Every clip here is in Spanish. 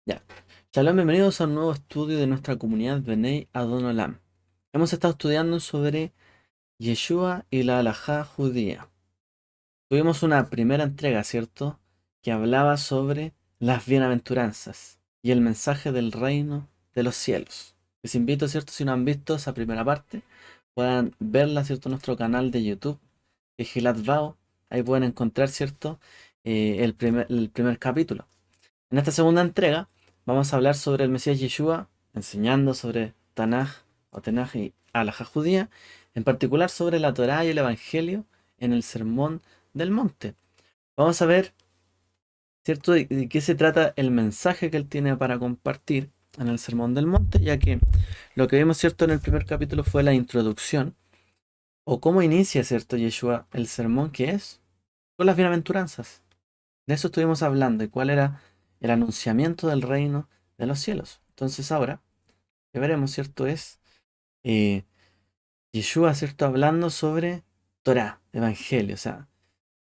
Ya. Shalom, bienvenidos a un nuevo estudio de nuestra comunidad Bnei Adon Olam. Hemos estado estudiando sobre Yeshua y la halajá judía. Tuvimos una primera entrega, ¿cierto? Que hablaba sobre las bienaventuranzas y el mensaje del reino de los cielos. Les invito, ¿cierto? Si no han visto esa primera parte, puedan verla, ¿cierto? En nuestro canal de YouTube, de Gilat Vao. Ahí pueden encontrar, ¿cierto? El primer capítulo. En esta segunda entrega vamos a hablar sobre el Mesías Yeshua, enseñando sobre Tanaj o Tenaj y Alajá judía, en particular sobre la Torá y el Evangelio en el Sermón del Monte. Vamos a ver, ¿cierto?, de qué se trata el mensaje que él tiene para compartir en el Sermón del Monte, ya que lo que vimos, ¿cierto?, en el primer capítulo fue la introducción, o cómo inicia, ¿cierto?, Yeshua el sermón, que es con las bienaventuranzas. De eso estuvimos hablando y cuál era el anunciamiento del reino de los cielos. Entonces ahora, que veremos, ¿cierto? Es eh, Yeshua, ¿cierto? Hablando sobre Torah, Evangelio, o sea,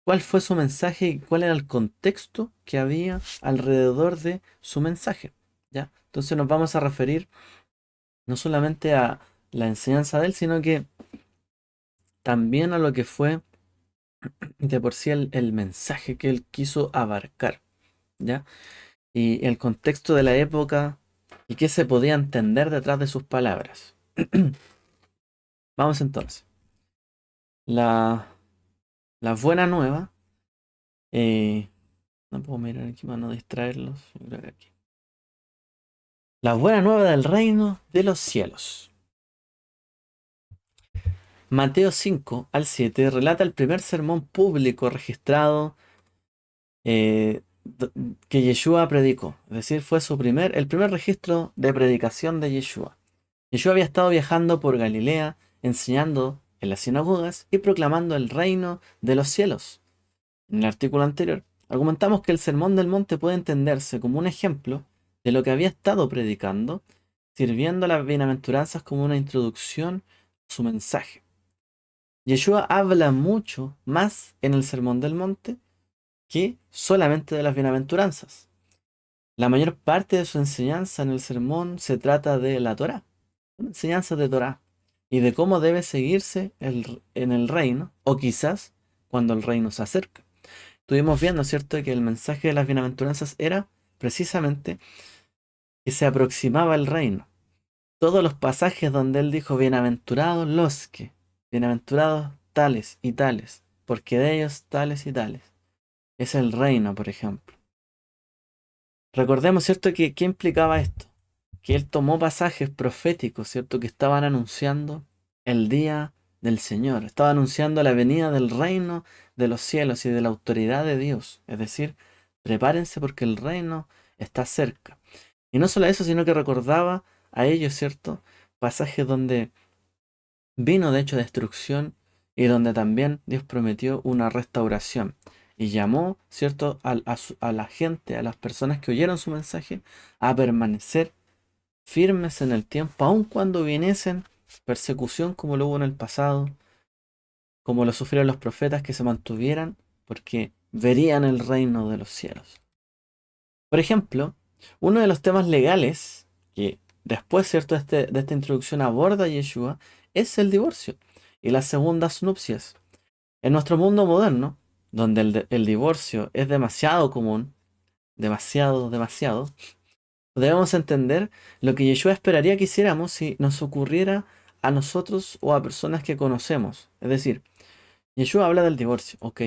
cuál fue su mensaje y cuál era el contexto que había alrededor de su mensaje, ¿ya? Entonces nos vamos a referir no solamente a la enseñanza de él, sino que también a lo que fue de por sí el mensaje que él quiso abarcar, ¿ya? Y el contexto de la época y qué se podía entender detrás de sus palabras. Vamos entonces. La, la buena nueva, no puedo mirar aquí para no distraerlos. Yo creo que aquí. La buena nueva del reino de los cielos. Mateo 5 al 7 relata el primer sermón público registrado que Yeshua predicó. Es decir, fue el primer registro de predicación de Yeshua. Yeshua había estado viajando por Galilea, enseñando en las sinagogas y proclamando el reino de los cielos. En el artículo anterior, argumentamos que el Sermón del Monte puede entenderse como un ejemplo de lo que había estado predicando, sirviendo las bienaventuranzas como una introducción a su mensaje. Yeshua habla mucho más en el Sermón del Monte que solamente de las bienaventuranzas. La mayor parte de su enseñanza en el sermón se trata de la Torá, una enseñanza de Torá, y de cómo debe seguirse en el reino, o quizás cuando el reino se acerca. Estuvimos viendo, ¿cierto?, que el mensaje de las bienaventuranzas era precisamente que se aproximaba el reino. Todos los pasajes donde él dijo, bienaventurados los que, bienaventurados tales y tales, porque de ellos tales y tales. Es el reino, por ejemplo. Recordemos, ¿cierto?, que ¿qué implicaba esto? Que él tomó pasajes proféticos, ¿cierto?, que estaban anunciando el día del Señor, estaba anunciando la venida del reino de los cielos y de la autoridad de Dios. Es decir, prepárense porque el reino está cerca. Y no solo eso, sino que recordaba a ellos, ¿cierto?, pasajes donde vino de hecho destrucción y donde también Dios prometió una restauración. Y llamó, ¿cierto?, a la gente, a las personas que oyeron su mensaje, a permanecer firmes en el tiempo, aun cuando viniesen persecución como lo hubo en el pasado, como lo sufrieron los profetas, que se mantuvieran, porque verían el reino de los cielos. Por ejemplo, uno de los temas legales que después, ¿cierto?, de esta introducción aborda Yeshua es el divorcio y las segundas nupcias. En nuestro mundo moderno, donde el divorcio es demasiado común, demasiado, debemos entender lo que Yeshua esperaría que hiciéramos si nos ocurriera a nosotros o a personas que conocemos. Es decir, Yeshua habla del divorcio, ok,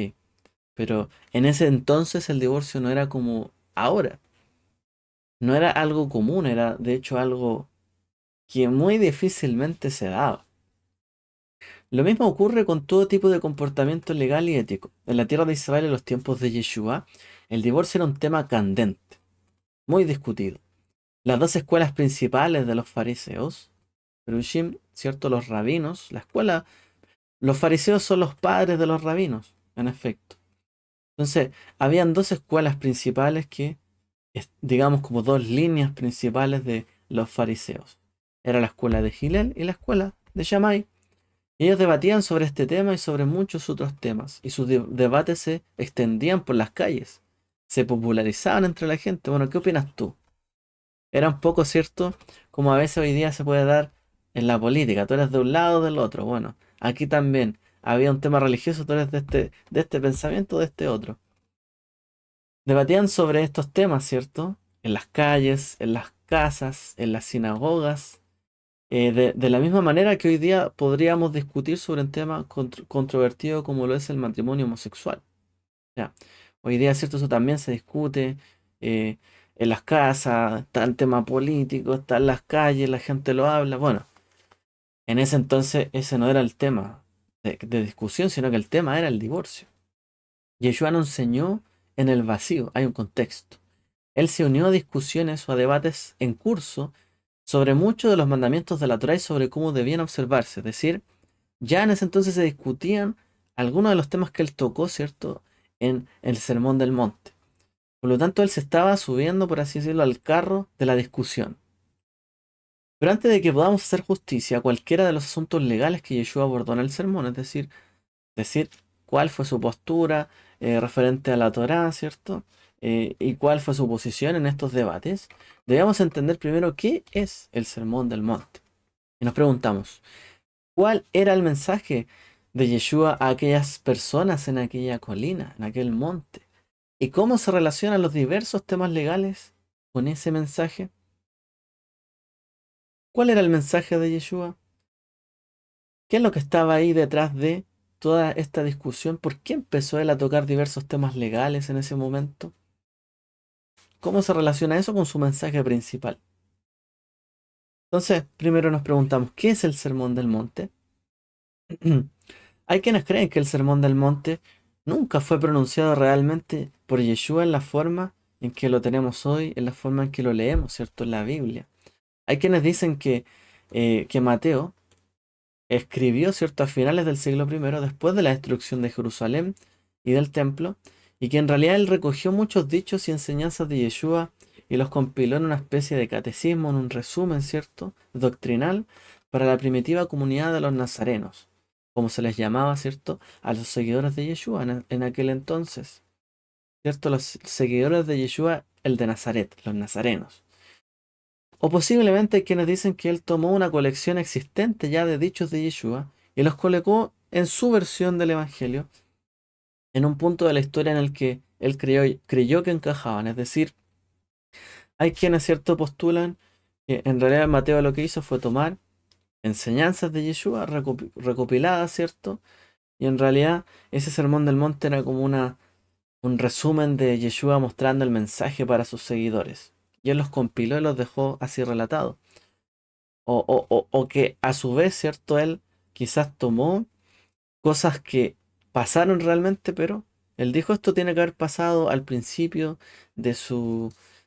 pero en ese entonces el divorcio no era como ahora. No era algo común, era de hecho algo que muy difícilmente se daba. Lo mismo ocurre con todo tipo de comportamiento legal y ético. En la tierra de Israel en los tiempos de Yeshua, el divorcio era un tema candente, muy discutido. Las dos escuelas principales de los fariseos, Perushim, ¿cierto? Los rabinos, la escuela, los fariseos son los padres de los rabinos, en efecto. Entonces, habían dos escuelas principales que, digamos, como dos líneas principales de los fariseos. Era la escuela de Hillel y la escuela de Shammai. Y ellos debatían sobre este tema y sobre muchos otros temas, y sus debates se extendían por las calles, se popularizaban entre la gente. Bueno, ¿qué opinas tú? Era un poco cierto, como a veces hoy día se puede dar en la política. Tú eres de un lado o del otro. Bueno, aquí también había un tema religioso, tú eres de este pensamiento o de este otro. Debatían sobre estos temas, ¿cierto? En las calles, en las casas, en las sinagogas. De la misma manera que hoy día podríamos discutir sobre un tema controvertido como lo es el matrimonio homosexual. Ya. Hoy día, ¿cierto? Eso también se discute eh, en las casas, está el tema político, está en las calles, la gente lo habla. Bueno, en ese entonces ese no era el tema de discusión, sino que el tema era el divorcio. Yeshua nos enseñó en el vacío, hay un contexto. Él se unió a discusiones o a debates en curso sobre muchos de los mandamientos de la Torá y sobre cómo debían observarse. Es decir, ya en ese entonces se discutían algunos de los temas que él tocó, ¿cierto?, en el Sermón del Monte. Por lo tanto, él se estaba subiendo, por así decirlo, al carro de la discusión. Pero antes de que podamos hacer justicia a cualquiera de los asuntos legales que Yeshua abordó en el sermón, es decir cuál fue su postura referente a la Torá, ¿cierto? Y cuál fue su posición en estos debates, debemos entender primero qué es el Sermón del Monte. Y nos preguntamos, ¿cuál era el mensaje de Yeshua a aquellas personas en aquella colina, en aquel monte? ¿Y cómo se relacionan los diversos temas legales con ese mensaje? ¿Cuál era el mensaje de Yeshua? ¿Qué es lo que estaba ahí detrás de toda esta discusión? ¿Por qué empezó él a tocar diversos temas legales en ese momento? ¿Cómo se relaciona eso con su mensaje principal? Entonces, primero nos preguntamos, ¿qué es el Sermón del Monte? Hay quienes creen que el Sermón del Monte nunca fue pronunciado realmente por Yeshua en la forma en que lo tenemos hoy, en la forma en que lo leemos, ¿cierto? En la Biblia. Hay quienes dicen que Mateo escribió, ¿cierto?, a finales del siglo primero, después de la destrucción de Jerusalén y del templo, y que en realidad él recogió muchos dichos y enseñanzas de Yeshua y los compiló en una especie de catecismo, en un resumen, ¿cierto?, doctrinal para la primitiva comunidad de los nazarenos, como se les llamaba, ¿cierto?, a los seguidores de Yeshua en aquel entonces, ¿cierto?, los seguidores de Yeshua, el de Nazaret, los nazarenos. O posiblemente hay quienes dicen que él tomó una colección existente ya de dichos de Yeshua y los colocó en su versión del Evangelio, en un punto de la historia en el que él creyó que encajaban. Es decir, hay quienes, cierto, postulan que en realidad Mateo lo que hizo fue tomar enseñanzas de Yeshua recopiladas, ¿cierto? Y en realidad ese sermón del monte era como un resumen de Yeshua mostrando el mensaje para sus seguidores. Y él los compiló y los dejó así relatados. O que a su vez, ¿cierto? Él quizás tomó cosas que pasaron realmente, pero él dijo esto tiene que haber pasado al principio de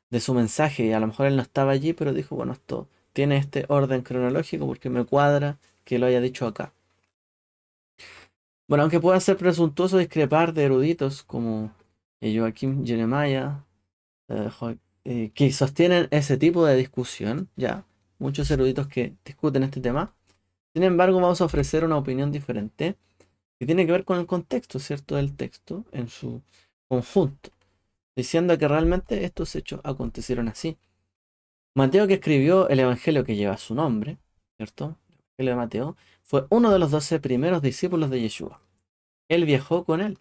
de su mensaje. Y a lo mejor él no estaba allí, pero dijo, bueno, esto tiene este orden cronológico porque me cuadra que lo haya dicho acá. Bueno, aunque pueda ser presuntuoso discrepar de eruditos como Joaquim Jeremiah, que sostienen ese tipo de discusión, ya, muchos eruditos que discuten este tema. Sin embargo, vamos a ofrecer una opinión diferente que tiene que ver con el contexto, ¿cierto?, del texto en su conjunto, diciendo que realmente estos hechos acontecieron así. Mateo, que escribió el Evangelio que lleva su nombre, ¿cierto? El Evangelio de Mateo, fue uno de los 12 primeros discípulos de Yeshua. Él viajó con él.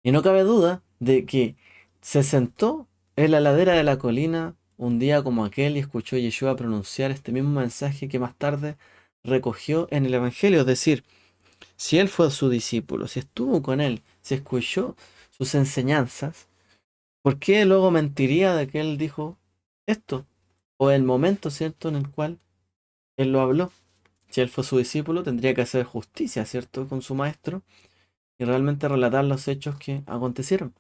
Y no cabe duda de que se sentó en la ladera de la colina un día como aquel y escuchó a Yeshua pronunciar este mismo mensaje que más tarde recogió en el Evangelio. Es decir, si él fue su discípulo, si estuvo con él, si escuchó sus enseñanzas, ¿por qué luego mentiría de que él dijo esto? O el momento, ¿cierto?, en el cual él lo habló. Si él fue su discípulo, tendría que hacer justicia, ¿cierto?, con su maestro y realmente relatar los hechos que acontecieron.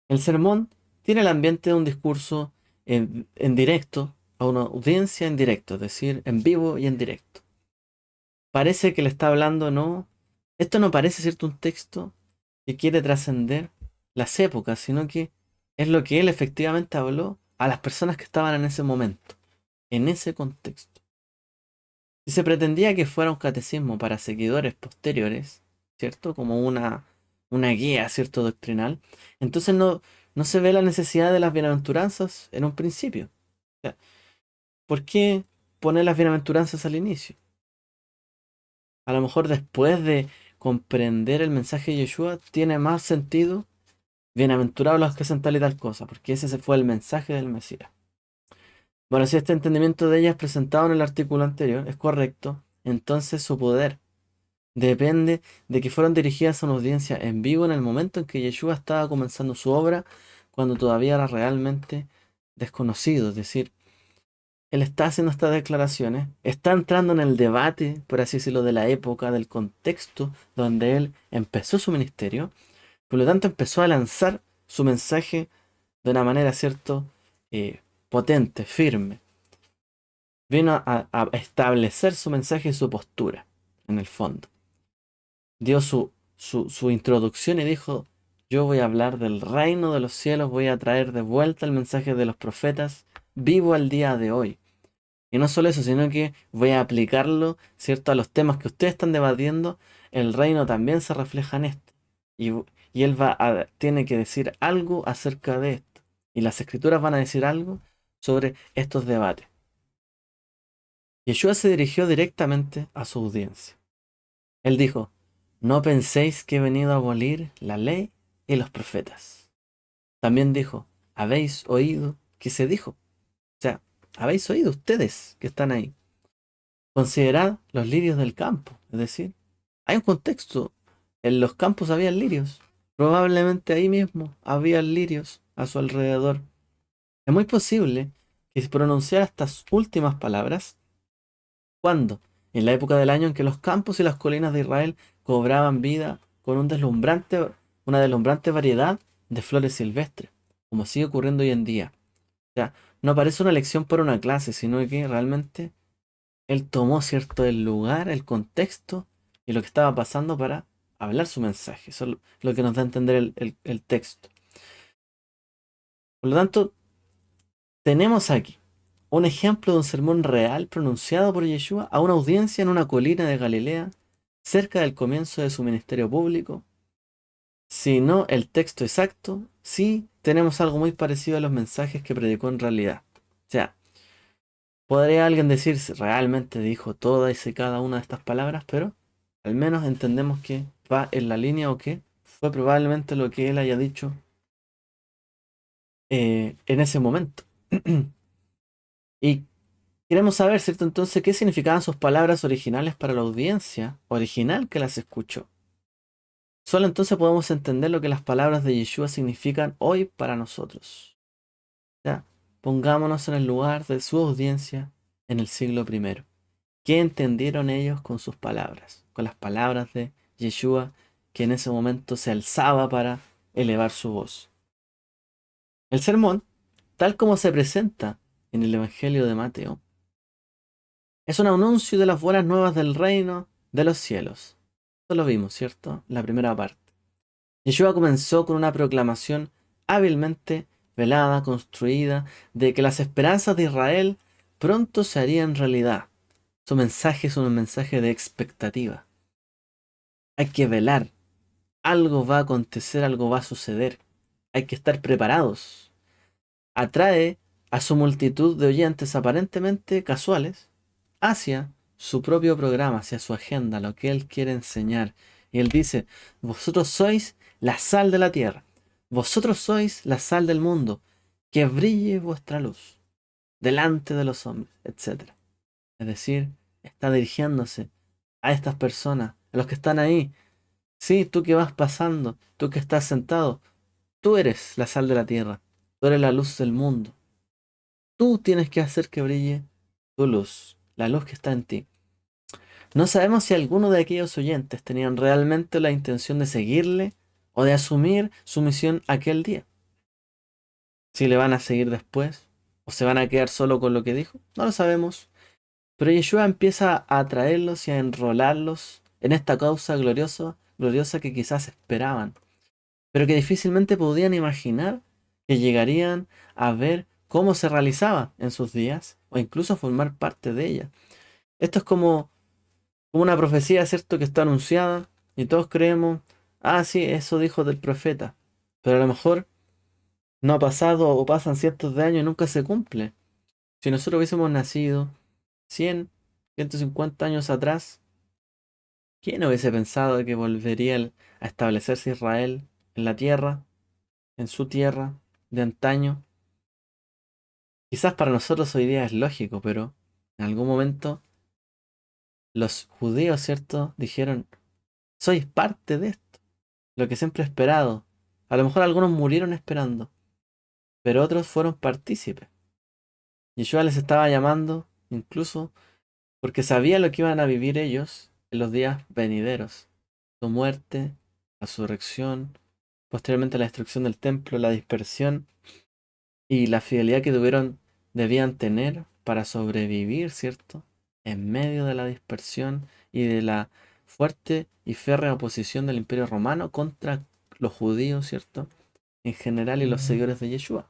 El sermón tiene el ambiente de un discurso en directo, a una audiencia en directo, es decir, en vivo y en directo. Parece que le está hablando, no. Esto no parece, ¿cierto?, un texto que quiere trascender las épocas, sino que es lo que él efectivamente habló a las personas que estaban en ese momento, en ese contexto. Si se pretendía que fuera un catecismo para seguidores posteriores, ¿cierto?, como una guía, ¿cierto?, doctrinal, entonces no se ve la necesidad de las bienaventuranzas en un principio. O sea, ¿por qué poner las bienaventuranzas al inicio? A lo mejor después de comprender el mensaje de Yeshua, tiene más sentido bienaventurados los que hacen tal y tal cosa, porque ese fue el mensaje del Mesías. Bueno, si este entendimiento de ella es presentado en el artículo anterior, es correcto, entonces su poder depende de que fueron dirigidas a una audiencia en vivo en el momento en que Yeshua estaba comenzando su obra, cuando todavía era realmente desconocido. Es decir, él está haciendo estas declaraciones, está entrando en el debate, por así decirlo, de la época, del contexto donde él empezó su ministerio, por lo tanto empezó a lanzar su mensaje de una manera, ¿cierto?, potente, firme. Vino a establecer su mensaje y su postura, en el fondo. Dio su introducción y dijo, yo voy a hablar del reino de los cielos, voy a traer de vuelta el mensaje de los profetas, vivo al día de hoy. Y no solo eso, sino que voy a aplicarlo, ¿cierto?, a los temas que ustedes están debatiendo. El reino también se refleja en esto. Y, y él tiene que decir algo acerca de esto. Y las escrituras van a decir algo sobre estos debates. Yeshua se dirigió directamente a su audiencia. Él dijo, no penséis que he venido a abolir la ley y los profetas. También dijo, habéis oído que se dijo. O sea, habéis oído ustedes que están ahí. Considerad los lirios del campo. Es decir, hay un contexto. En los campos había lirios. Probablemente ahí mismo había lirios a su alrededor. Es muy posible que se pronunciara estas últimas palabras. ¿Cuándo? En la época del año en que los campos y las colinas de Israel cobraban vida con una deslumbrante variedad de flores silvestres, como sigue ocurriendo hoy en día. O sea, no parece una lección para una clase, sino que realmente él tomó, cierto, el lugar, el contexto y lo que estaba pasando para hablar su mensaje. Eso es lo que nos da a entender el texto. Por lo tanto, tenemos aquí un ejemplo de un sermón real pronunciado por Yeshua a una audiencia en una colina de Galilea, cerca del comienzo de su ministerio público. Si no el texto exacto, sí tenemos algo muy parecido a los mensajes que predicó en realidad. O sea, podría alguien decir si realmente dijo todas y cada una de estas palabras, pero al menos entendemos que va en la línea o que fue probablemente lo que él haya dicho en ese momento. Y queremos saber, ¿cierto? Entonces, ¿qué significaban sus palabras originales para la audiencia original que las escuchó? Solo entonces podemos entender lo que las palabras de Yeshua significan hoy para nosotros. Ya, pongámonos en el lugar de su audiencia en el siglo primero. ¿Qué entendieron ellos con sus palabras? Con las palabras de Yeshua, que en ese momento se alzaba para elevar su voz. El sermón, tal como se presenta en el Evangelio de Mateo, es un anuncio de las buenas nuevas del reino de los cielos. Esto lo vimos, ¿cierto? La primera parte. Yeshua comenzó con una proclamación hábilmente velada, construida, de que las esperanzas de Israel pronto se harían realidad. Su mensaje es un mensaje de expectativa. Hay que velar. Algo va a acontecer, algo va a suceder. Hay que estar preparados. Atrae a su multitud de oyentes aparentemente casuales hacia su propio programa, hacia su agenda, lo que él quiere enseñar. Y él dice, vosotros sois la sal de la tierra, vosotros sois la sal del mundo, que brille vuestra luz delante de los hombres, etc. Es decir, está dirigiéndose a estas personas, a los que están ahí. Sí, tú que vas pasando, tú que estás sentado, tú eres la sal de la tierra, tú eres la luz del mundo. Tú tienes que hacer que brille tu luz, la luz que está en ti. No sabemos si alguno de aquellos oyentes tenían realmente la intención de seguirle o de asumir su misión aquel día. Si le van a seguir después o se van a quedar solo con lo que dijo, no lo sabemos. Pero Yeshua empieza a atraerlos y a enrolarlos en esta causa gloriosa que quizás esperaban, pero que difícilmente podían imaginar que llegarían a ver cómo se realizaba en sus días o incluso formar parte de ella. Esto es como una profecía, ¿cierto?, que está anunciada y todos creemos, ah, sí, eso dijo del profeta, pero a lo mejor no ha pasado o pasan cientos de años y nunca se cumple. Si nosotros hubiésemos nacido 100, 150 años atrás, ¿quién hubiese pensado que volvería a establecerse Israel en la tierra, en su tierra, de antaño? Quizás para nosotros hoy día es lógico, pero en algún momento los judíos, ¿cierto? Dijeron, sois parte de esto, lo que siempre he esperado. A lo mejor algunos murieron esperando, pero otros fueron partícipes. Yeshua les estaba llamando, incluso porque sabía lo que iban a vivir ellos en los días venideros. Su muerte, la resurrección, posteriormente la destrucción del templo, la dispersión y la fidelidad que debían tener para sobrevivir, ¿cierto? En medio de la dispersión y de la fuerte y férrea oposición del Imperio Romano contra los judíos, ¿cierto? En general y los seguidores de Yeshua.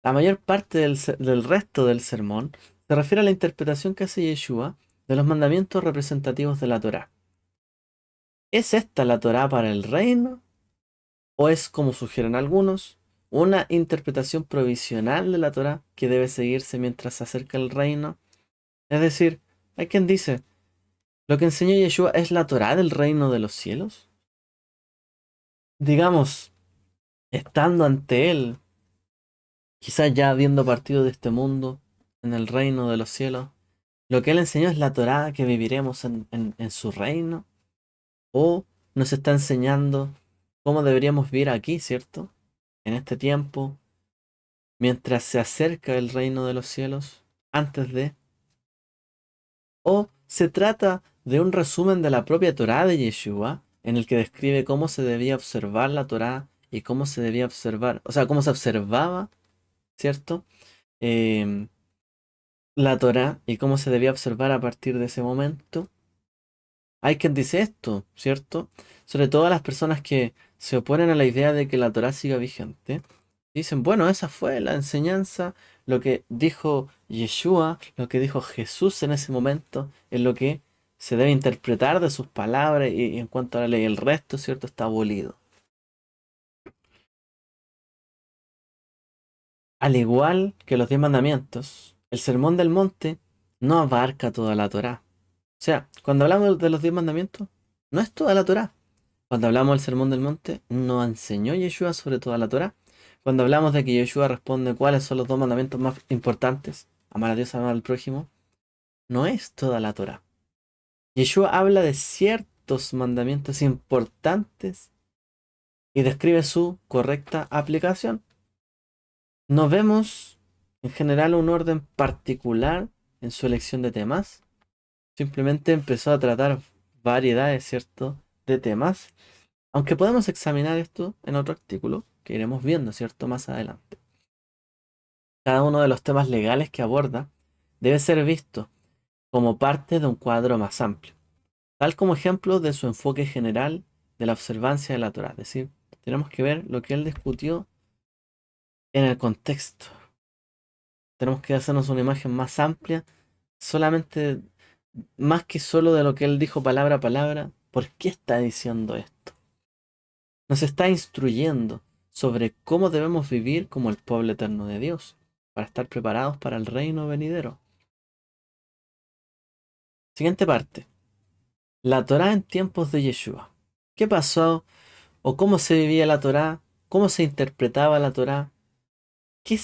La mayor parte del resto del sermón se refiere a la interpretación que hace Yeshua de los mandamientos representativos de la Torá. ¿Es esta la Torá para el reino? ¿O es, como sugieren algunos, una interpretación provisional de la Torá que debe seguirse mientras se acerca el reino? Es decir, hay quien dice, ¿lo que enseñó Yeshua es la Torá del reino de los cielos? Digamos, estando ante él, quizás ya habiendo partido de este mundo, en el reino de los cielos, lo que él enseñó es la Torá que viviremos en su reino, o nos está enseñando cómo deberíamos vivir aquí, ¿cierto? En este tiempo, mientras se acerca el reino de los cielos, antes de, o se trata de un resumen de la propia Torá de Yeshua, en el que describe cómo se debía observar la Torá y cómo se debía observar, o sea, cómo se observaba, ¿cierto? Em, la Torá y cómo se debía observar a partir de ese momento. Hay quien dice esto, ¿cierto? Sobre todo a las personas que se oponen a la idea de que la Torá siga vigente. Dicen, bueno, esa fue la enseñanza, lo que dijo Yeshua, lo que dijo Jesús en ese momento, es lo que se debe interpretar de sus palabras y en cuanto a la ley, el resto, ¿cierto? Está abolido. Al igual que los 10 mandamientos, el Sermón del Monte no abarca toda la Torá. O sea, cuando hablamos de los 10 mandamientos, no es toda la Torá. Cuando hablamos del Sermón del Monte, no enseñó Yeshua sobre toda la Torá. Cuando hablamos de que Yeshua responde cuáles son los 2 mandamientos más importantes, amar a Dios, amar al prójimo, no es toda la Torá. Yeshua habla de ciertos mandamientos importantes y describe su correcta aplicación. No vemos en general un orden particular en su elección de temas. Simplemente empezó a tratar variedades, ¿cierto?, de temas. Aunque podemos examinar esto en otro artículo que iremos viendo, ¿cierto?, más adelante. Cada uno de los temas legales que aborda debe ser visto como parte de un cuadro más amplio, tal como ejemplo de su enfoque general de la observancia de la Torá. Es decir, tenemos que ver lo que él discutió en el contexto. Tenemos que hacernos una imagen más amplia, solamente, más que solo de lo que él dijo palabra a palabra. ¿Por qué está diciendo esto? Nos está instruyendo sobre cómo debemos vivir como el pueblo eterno de Dios, para estar preparados para el reino venidero. Siguiente parte. La Torá en tiempos de Yeshua. ¿Qué pasó o cómo se vivía la Torá? ¿Cómo se interpretaba la Torá? ¿Qué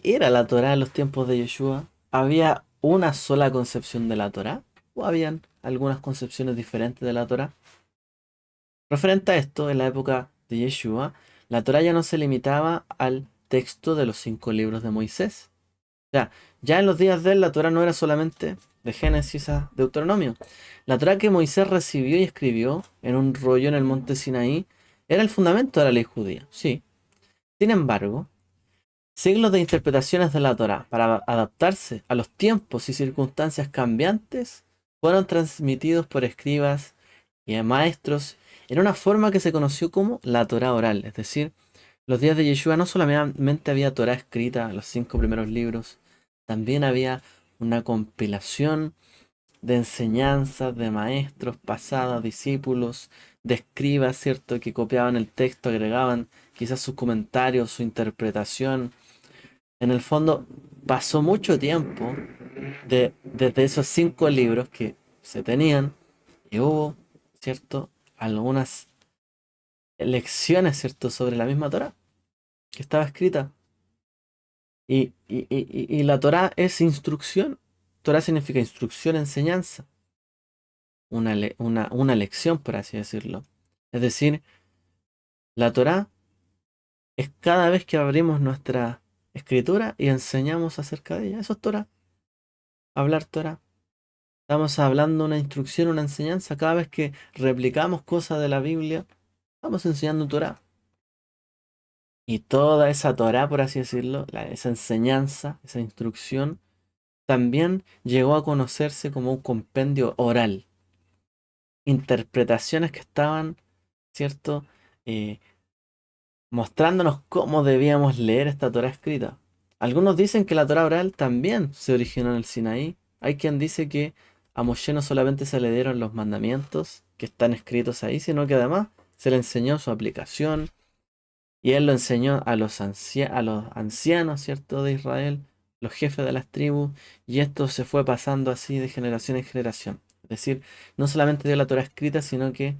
era la Torá en los tiempos de Yeshua? ¿Había una sola concepción de la Torá? ¿O habían algunas concepciones diferentes de la Torá? Referente a esto, en la época de Yeshua, la Torá ya no se limitaba al texto de los 5 libros de Moisés. O sea, ya en los días de él la Torá no era solamente de Génesis a Deuteronomio. La Torá que Moisés recibió y escribió en un rollo en el monte Sinaí era el fundamento de la ley judía, sí. Sin embargo, siglos de interpretaciones de la Torá para adaptarse a los tiempos y circunstancias cambiantes fueron transmitidos por escribas y maestros en una forma que se conoció como la Torá oral. Es decir, los días de Yeshua no solamente había Torá escrita, los 5 primeros libros, también había una compilación de enseñanzas de maestros pasados, discípulos, de escribas, ¿cierto? Que copiaban el texto, agregaban quizás sus comentarios, su interpretación. En el fondo, pasó mucho tiempo desde esos 5 libros que se tenían y hubo, ¿cierto? Algunas lecciones, ¿cierto? Sobre la misma Torá que estaba escrita. Y la Torá es instrucción. Torá significa instrucción, enseñanza. Una lección, por así decirlo. Es decir, la Torá es cada vez que abrimos nuestra escritura y enseñamos acerca de ella. Eso es Torá. Hablar Torá. Estamos hablando una instrucción, una enseñanza. Cada vez que replicamos cosas de la Biblia, estamos enseñando Torá. Y toda esa Torá, por así decirlo, esa enseñanza, esa instrucción, también llegó a conocerse como un compendio oral. Interpretaciones que estaban, ¿cierto? Eh, Mostrándonos cómo debíamos leer esta Torá escrita. Algunos dicen que la Torá oral también se originó en el Sinaí. Hay quien dice que a Moshe no solamente se le dieron los mandamientos que están escritos ahí, sino que además se le enseñó su aplicación y él lo enseñó a los ancianos, ¿cierto?, de Israel, los jefes de las tribus, y esto se fue pasando así de generación en generación. Es decir, no solamente dio la Torá escrita, sino que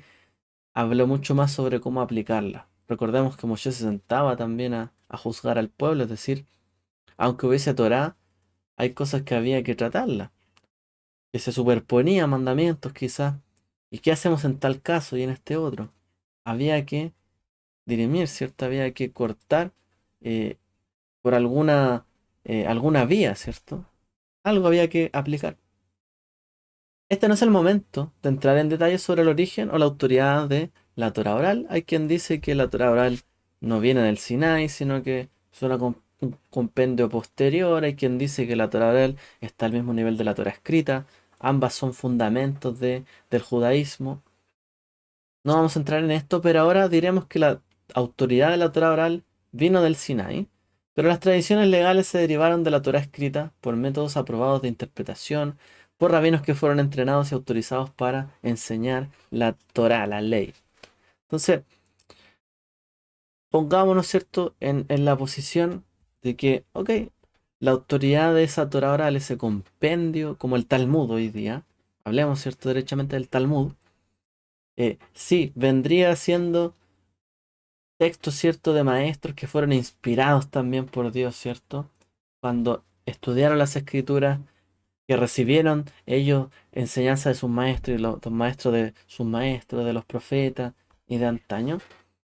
habló mucho más sobre cómo aplicarla. Recordemos que Moshe se sentaba también a juzgar al pueblo, es decir, aunque hubiese Torá, hay cosas que había que tratarla, que se superponían mandamientos quizás. ¿Y qué hacemos en tal caso y en este otro? Había que dirimir, ¿cierto? Había que cortar eh, por alguna vía, ¿cierto? Algo había que aplicar. Este no es el momento de entrar en detalles sobre el origen o la autoridad de la Torah oral. Hay quien dice que la Torah oral no viene del Sinai, sino que es un compendio posterior. Hay quien dice que la Torah oral está al mismo nivel de la Torah escrita. Ambas son fundamentos del judaísmo. No vamos a entrar en esto, pero ahora diremos que la autoridad de la Torah oral vino del Sinai, pero las tradiciones legales se derivaron de la Torah escrita por métodos aprobados de interpretación, por rabinos que fueron entrenados y autorizados para enseñar la Torah, la ley. Entonces, pongámonos, ¿cierto?, en la posición de que, ok, la autoridad de esa Torah oral, ese compendio, como el Talmud hoy día, hablemos, ¿cierto?, derechamente del Talmud, sí, vendría siendo textos, ¿cierto?, de maestros que fueron inspirados también por Dios, ¿cierto? Cuando estudiaron las escrituras, que recibieron ellos enseñanza de sus maestros y los maestros de sus maestros, de los profetas y de antaño.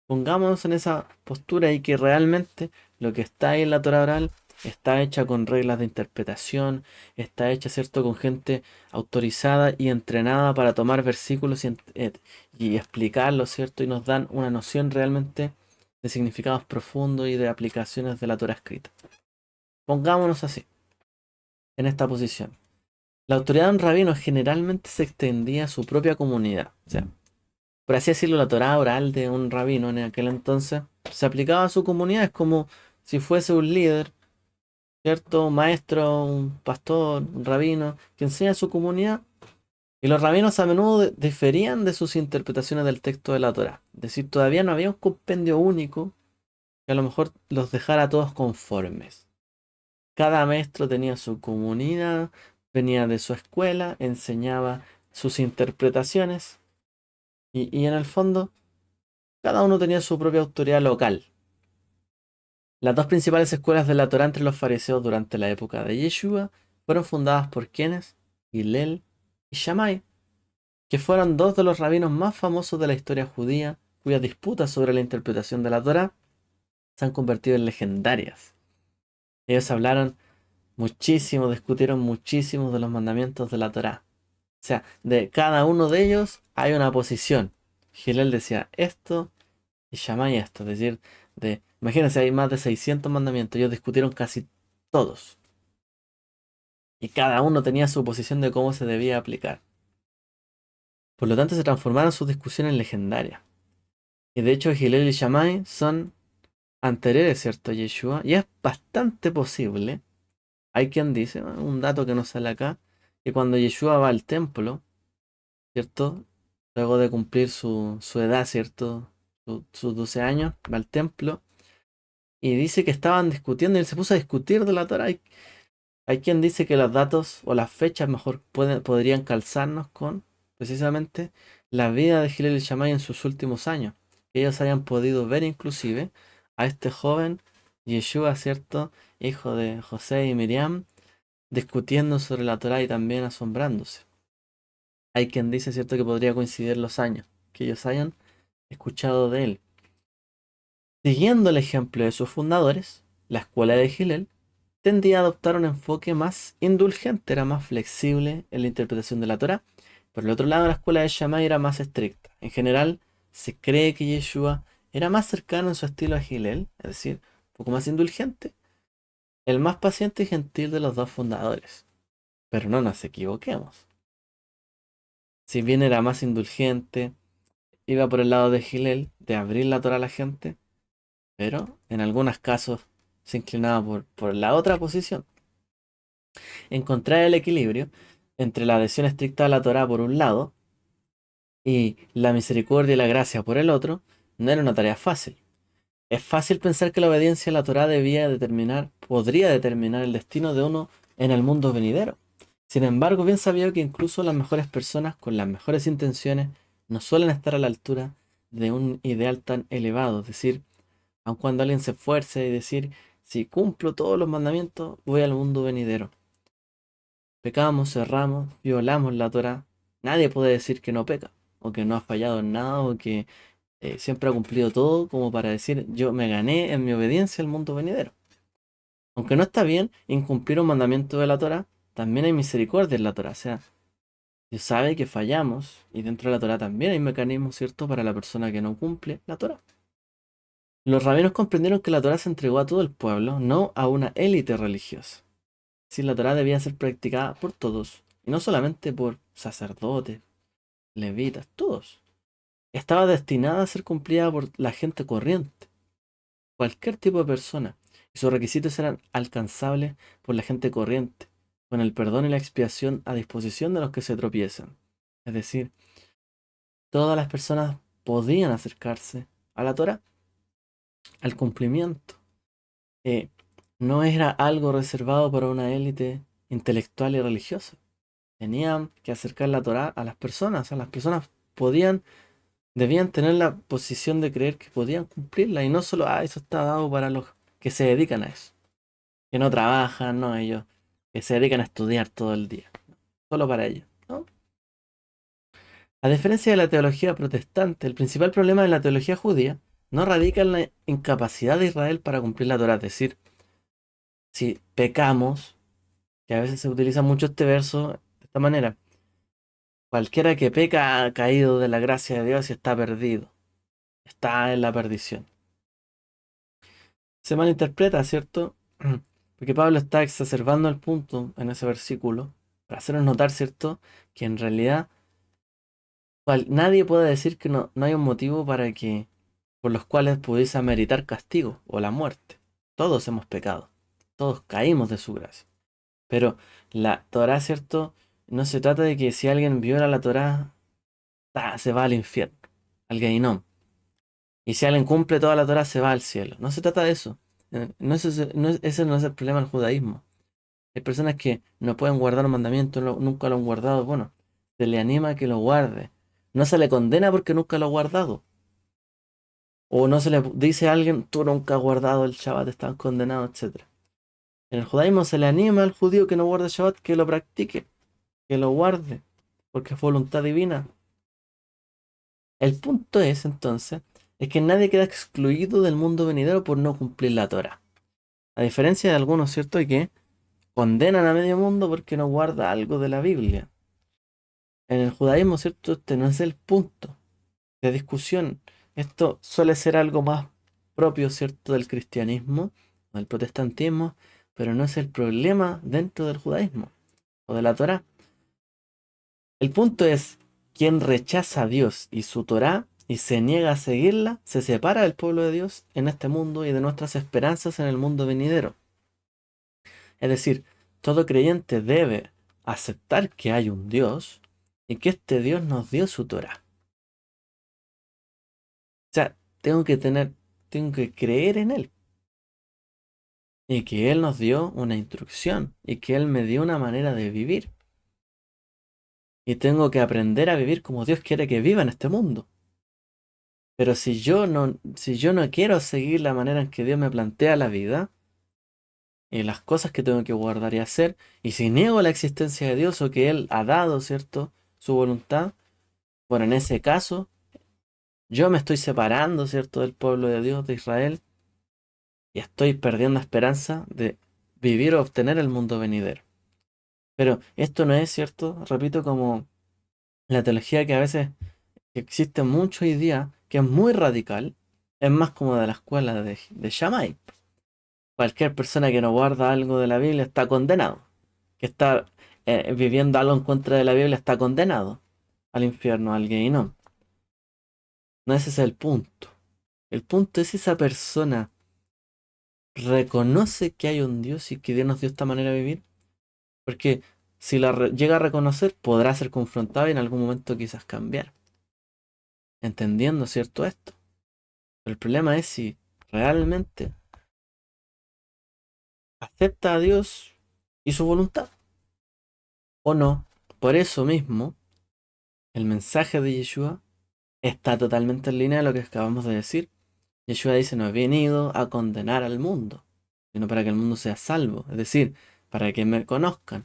Pongámonos en esa postura y que realmente lo que está ahí en la Torah oral está hecha con reglas de interpretación, está hecha, ¿cierto?, con gente autorizada y entrenada para tomar versículos y explicarlos, ¿cierto? Y nos dan una noción realmente de significados profundos y de aplicaciones de la Torah escrita. Pongámonos así, en esta posición. La autoridad de un rabino generalmente se extendía a su propia comunidad. O sea, por así decirlo, la Torá oral de un rabino en aquel entonces se aplicaba a su comunidad. Es como si fuese un líder, ¿cierto? Un maestro, un pastor, un rabino, que enseña a su comunidad. Y los rabinos a menudo diferían de sus interpretaciones del texto de la Torá. Es decir, todavía no había un compendio único que a lo mejor los dejara a todos conformes. Cada maestro tenía su comunidad, venía de su escuela, enseñaba sus interpretaciones y en el fondo cada uno tenía su propia autoridad local. Las dos principales escuelas de la Torá entre los fariseos durante la época de Yeshua fueron fundadas por quienes, Hillel y Shammai, que fueron dos de los rabinos más famosos de la historia judía, cuyas disputas sobre la interpretación de la Torá se han convertido en legendarias. Ellos hablaron muchísimo, discutieron muchísimo de los mandamientos de la Torá. O sea, de cada uno de ellos hay una posición. Hillel decía esto y Shammai esto. Es decir, imagínense, hay más de 600 mandamientos. Ellos discutieron casi todos. Y cada uno tenía su posición de cómo se debía aplicar. Por lo tanto, se transformaron sus discusiones en legendarias. Y de hecho, Hillel y Shammai son anteriores, ¿cierto?, a Yeshua. Y es bastante posible. Hay quien dice, un dato que no sale acá, que cuando Yeshua va al templo, ¿cierto? Luego de cumplir su edad, ¿cierto? sus 12 años, va al templo y dice que estaban discutiendo y él se puso a discutir de la Torá. Hay quien dice que los datos o las fechas mejor podrían calzarnos con precisamente la vida de Hillel y Shammai en sus últimos años. Que ellos hayan podido ver inclusive a este joven Yeshua, ¿cierto? Hijo de José y Miriam, discutiendo sobre la Torá y también asombrándose. Hay quien dice, ¿cierto?, que podría coincidir los años, que ellos hayan escuchado de él. Siguiendo el ejemplo de sus fundadores, la escuela de Hillel tendía a adoptar un enfoque más indulgente, era más flexible en la interpretación de la Torá. Por el otro lado, la escuela de Shammai era más estricta. En general, se cree que Yeshua era más cercano en su estilo a Hillel, es decir, un poco más indulgente, el más paciente y gentil de los dos fundadores. Pero no nos equivoquemos. Si bien era más indulgente, iba por el lado de Hillel, de abrir la Torá a la gente, pero en algunos casos se inclinaba por la otra posición. Encontrar el equilibrio entre la adhesión estricta a la Torá por un lado y la misericordia y la gracia por el otro no era una tarea fácil. Es fácil pensar que la obediencia a la Torá podría determinar el destino de uno en el mundo venidero. Sin embargo, bien sabido que incluso las mejores personas con las mejores intenciones no suelen estar a la altura de un ideal tan elevado. Es decir, aun cuando alguien se esfuerce y decir, si cumplo todos los mandamientos, voy al mundo venidero. Pecamos, erramos, violamos la Torá. Nadie puede decir que no peca, o que no ha fallado en nada, o que siempre ha cumplido todo, como para decir yo me gané en mi obediencia al mundo venidero. Aunque no está bien incumplir un mandamiento de la Torá, también hay misericordia en la Torá. O sea, Dios sabe que fallamos, y dentro de la Torá también hay mecanismos, ¿cierto?, para la persona que no cumple la Torá. Los rabinos comprendieron que la Torá se entregó a todo el pueblo, no a una élite religiosa. Si la Torá debía ser practicada por todos, y no solamente por sacerdotes, levitas, todos. Estaba destinada a ser cumplida por la gente corriente, cualquier tipo de persona, y sus requisitos eran alcanzables por la gente corriente, con el perdón y la expiación a disposición de los que se tropiezan. Es decir, todas las personas podían acercarse a la Torá, al cumplimiento. Eh, no era algo reservado para una élite intelectual y religiosa. Tenían que acercar la Torá a las personas. A las personas debían tener la posición de creer que podían cumplirla y no solo, eso está dado para los que se dedican a eso, que no trabajan, no ellos, que se dedican a estudiar todo el día, solo para ellos, ¿no? A diferencia de la teología protestante, el principal problema de la teología judía no radica en la incapacidad de Israel para cumplir la Torá, es decir, si pecamos, que a veces se utiliza mucho este verso de esta manera, cualquiera que peca ha caído de la gracia de Dios y está perdido, está en la perdición. Se malinterpreta, ¿cierto? Porque Pablo está exacerbando el punto en ese versículo para hacernos notar, ¿cierto?, que en realidad nadie puede decir que no hay un motivo por los cuales pudiese meritar castigo o la muerte. Todos hemos pecado, todos caímos de su gracia. Pero la Torá, ¿cierto? No se trata de que si alguien viola la Torá, se va al infierno, al Gehinnom. Y si alguien cumple toda la Torá, se va al cielo. No se trata de eso. Ese no es el problema del judaísmo. Hay personas que no pueden guardar un mandamiento, nunca lo han guardado. Bueno, se le anima a que lo guarde. No se le condena porque nunca lo ha guardado. O no se le dice a alguien, tú nunca has guardado el Shabbat, estás condenado, etc. En el judaísmo se le anima al judío que no guarde el Shabbat que lo practique, que lo guarde, porque es voluntad divina. El punto es, entonces, es que nadie queda excluido del mundo venidero por no cumplir la Torah. A diferencia de algunos, ¿cierto?, que condenan a medio mundo porque no guarda algo de la Biblia. En el judaísmo, ¿cierto?, este no es el punto de discusión. Esto suele ser algo más propio, ¿cierto?, del cristianismo o del protestantismo, pero no es el problema dentro del judaísmo o de la Torá. El punto es, quien rechaza a Dios y su Torá y se niega a seguirla, se separa del pueblo de Dios en este mundo y de nuestras esperanzas en el mundo venidero. Es decir, todo creyente debe aceptar que hay un Dios y que este Dios nos dio su Torá. O sea, tengo que tengo que creer en Él. Y que Él nos dio una instrucción y que Él me dio una manera de vivir. Y tengo que aprender a vivir como Dios quiere que viva en este mundo. Pero si yo no quiero seguir la manera en que Dios me plantea la vida y las cosas que tengo que guardar y hacer, y si niego la existencia de Dios o que Él ha dado, ¿cierto?, su voluntad, bueno, en ese caso, yo me estoy separando, ¿cierto?, del pueblo de Dios, de Israel, y estoy perdiendo esperanza de vivir o obtener el mundo venidero. Pero esto no es, ¿cierto?, repito, como la teología que a veces existe mucho hoy día, que es muy radical, es más como de la escuela de Shammai. Cualquier persona que no guarda algo de la Biblia está condenado. Que está viviendo algo en contra de la Biblia está condenado al infierno, al Gehinnom. No, ese es el punto. El punto es si esa persona reconoce que hay un Dios y que Dios nos dio esta manera de vivir. Porque si llega a reconocer, podrá ser confrontado y en algún momento quizás cambiar. Entendiendo, ¿cierto? Esto. Pero el problema es si realmente acepta a Dios y su voluntad o no. Por eso mismo, el mensaje de Yeshua está totalmente en línea de lo que acabamos de decir. Yeshua dice, no he venido a condenar al mundo, sino para que el mundo sea salvo. Es decir, para que me conozcan.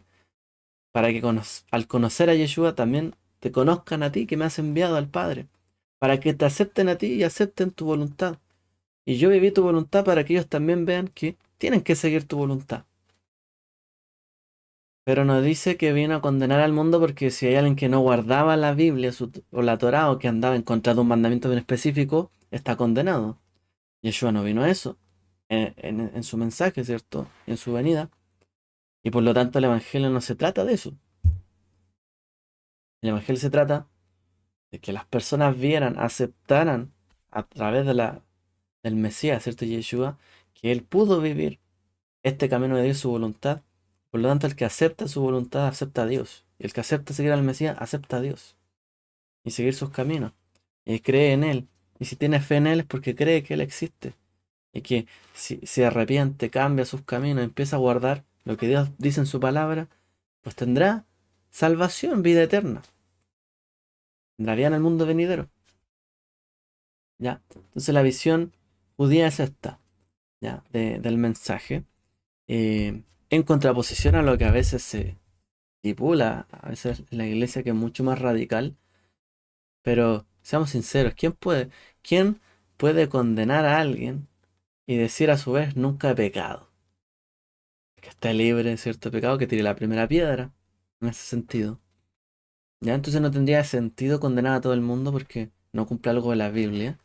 Para que al conocer a Yeshua también te conozcan a ti que me has enviado al Padre. Para que te acepten a ti y acepten tu voluntad. Y yo viví tu voluntad para que ellos también vean que tienen que seguir tu voluntad. Pero no dice que vino a condenar al mundo porque si hay alguien que no guardaba la Biblia o la Torá o que andaba en contra de un mandamiento bien específico, está condenado. Yeshua no vino a eso en su mensaje, ¿cierto? En su venida. Y por lo tanto el Evangelio no se trata de eso. El Evangelio se trata de que las personas vieran, aceptaran a través del Mesías, ¿cierto? Yeshua, que él pudo vivir este camino de Dios, su voluntad. Por lo tanto, el que acepta su voluntad, acepta a Dios. Y el que acepta seguir al Mesías, acepta a Dios. Y seguir sus caminos. Y cree en Él. Y si tiene fe en Él es porque cree que Él existe. Y que si se arrepiente, cambia sus caminos, empieza a guardar lo que Dios dice en su palabra, pues tendrá salvación, vida eterna. Tendrá vida en el mundo venidero. ¿Ya? Entonces la visión judía es esta, ¿ya? Del mensaje. En contraposición a lo que a veces se estipula, a veces en la iglesia que es mucho más radical, pero seamos sinceros, quién puede condenar a alguien y decir a su vez nunca he pecado? Que esté libre de cierto pecado, que tire la primera piedra, en ese sentido. Ya entonces no tendría sentido condenar a todo el mundo porque no cumple algo de la Biblia.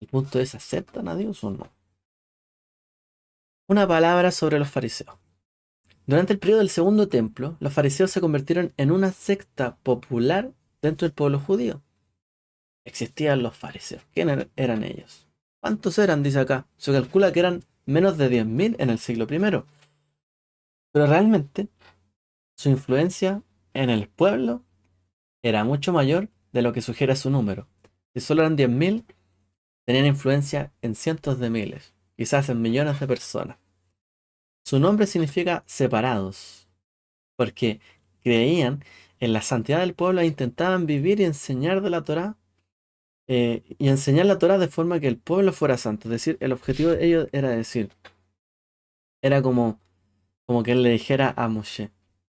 El punto es, ¿aceptan a Dios o no? Una palabra sobre los fariseos. Durante el periodo del Segundo Templo, los fariseos se convirtieron en una secta popular dentro del pueblo judío. Existían los fariseos. ¿Quiénes eran ellos? ¿Cuántos eran? Dice acá. Se calcula que eran menos de 10.000 en el siglo primero. Pero realmente su influencia en el pueblo era mucho mayor de lo que sugiere su número. Si solo eran 10.000, tenían influencia en cientos de miles, quizás en millones de personas. Su nombre significa separados, porque creían en la santidad del pueblo e intentaban vivir y enseñar de la Torá, y enseñar la Torá de forma que el pueblo fuera santo. Es decir, el objetivo de ellos era decir, era como que él le dijera a Moshe,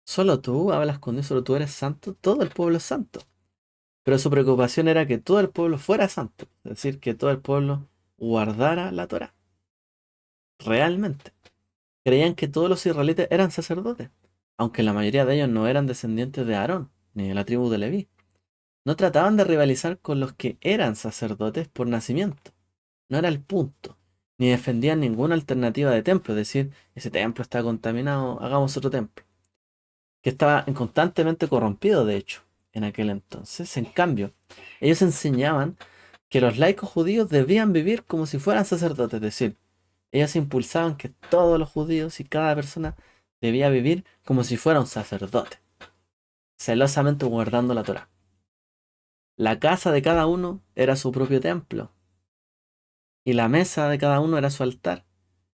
solo tú hablas con Dios, solo tú eres santo, todo el pueblo es santo. Pero su preocupación era que todo el pueblo fuera santo, es decir, que todo el pueblo guardara la Torá. Realmente. Creían que todos los israelitas eran sacerdotes, aunque la mayoría de ellos no eran descendientes de Aarón, ni de la tribu de Leví. No trataban de rivalizar con los que eran sacerdotes por nacimiento. No era el punto. Ni defendían ninguna alternativa de templo, es decir, ese templo está contaminado, hagamos otro templo. Que estaba constantemente corrompido, de hecho, en aquel entonces. En cambio, ellos enseñaban que los laicos judíos debían vivir como si fueran sacerdotes, es decir, ellos impulsaban que todos los judíos y cada persona debía vivir como si fuera un sacerdote, celosamente guardando la Torá. La casa de cada uno era su propio templo. y la mesa de cada uno era su altar,